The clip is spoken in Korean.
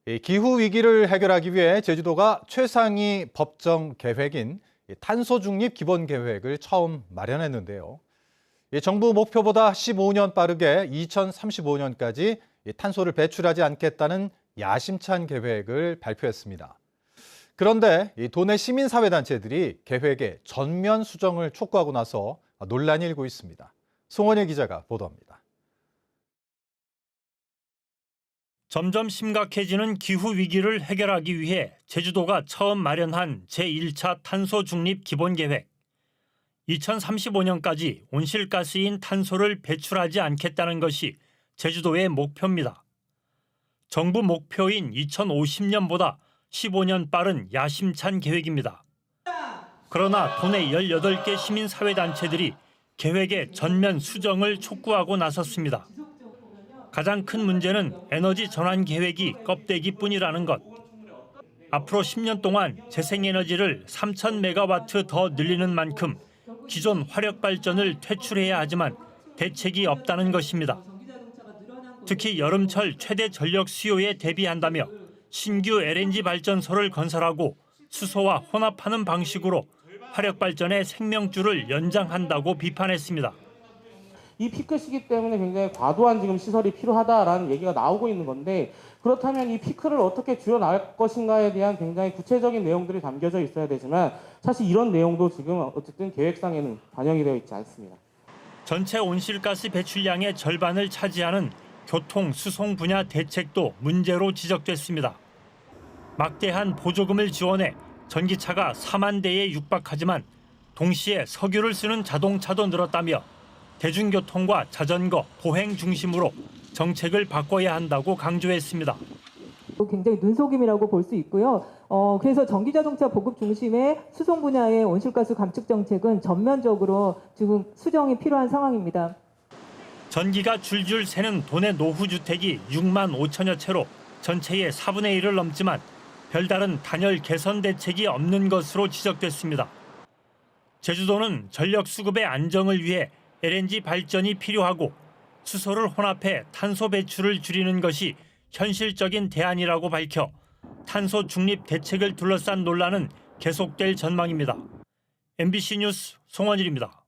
이 기후 위기를 해결하기 위해 제주도가 최상위 법정 계획인 탄소 중립 기본 계획을 처음 마련했는데요. 이 정부 목표보다 15년 빠르게 2035년까지 탄소를 배출하지 않겠다는 야심찬 계획을 발표했습니다. 그런데 이 도내 시민사회단체들이 계획의 전면 수정을 촉구하고 나서 논란이 일고 있습니다. 송원일 기자가 보도합니다. 점점 심각해지는 기후 위기를 해결하기 위해 제주도가 처음 마련한 제1차 탄소 중립 기본 계획. 2035년까지 온실가스인 탄소를 배출하지 않겠다는 것이 제주도의 목표입니다. 정부 목표인 2050년보다 15년 빠른 야심찬 계획입니다. 그러나 도내 18개 시민사회단체들이 계획의 전면 수정을 촉구하고 나섰습니다. 가장 큰 문제는 에너지 전환 계획이 껍데기뿐이라는 것. 앞으로 10년 동안 재생에너지를 3,000메가와트 더 늘리는 만큼 기존 화력발전을 퇴출해야 하지만 대책이 없다는 것입니다. 특히 여름철 최대 전력 수요에 대비한다며 신규 LNG 발전소를 건설하고 수소와 혼합하는 방식으로 화력발전의 생명줄을 연장한다고 비판했습니다. 이 피크 시기 때문에 굉장히 과도한 지금 시설이 필요하다라는 얘기가 나오고 있는 건데, 그렇다면 이 피크를 어떻게 줄여나갈 것인가에 대한 굉장히 구체적인 내용들이 담겨져 있어야 되지만 사실 이런 내용도 지금 어쨌든 계획상에는 반영이 되어 있지 않습니다. 전체 온실가스 배출량의 절반을 차지하는 교통, 수송 분야 대책도 문제로 지적됐습니다. 막대한 보조금을 지원해 전기차가 4만 대에 육박하지만 동시에 석유를 쓰는 자동차도 늘었다며 대중교통과 자전거, 보행 중심으로 정책을 바꿔야 한다고 강조했습니다. 굉장히 눈속임이라고 볼 수 있고요. 그래서 전기자동차 보급 중심의 수송 분야의 온실가스 감축 정책은 전면적으로 지금 수정이 필요한 상황입니다. 전기가 줄줄 새는 도내 노후주택이 6만 5천여 채로 전체의 4분의 1을 넘지만 별다른 단열 개선 대책이 없는 것으로 지적됐습니다. 제주도는 전력 수급의 안정을 위해 LNG 발전이 필요하고 수소를 혼합해 탄소 배출을 줄이는 것이 현실적인 대안이라고 밝혀 탄소 중립 대책을 둘러싼 논란은 계속될 전망입니다. MBC 뉴스 송원일입니다.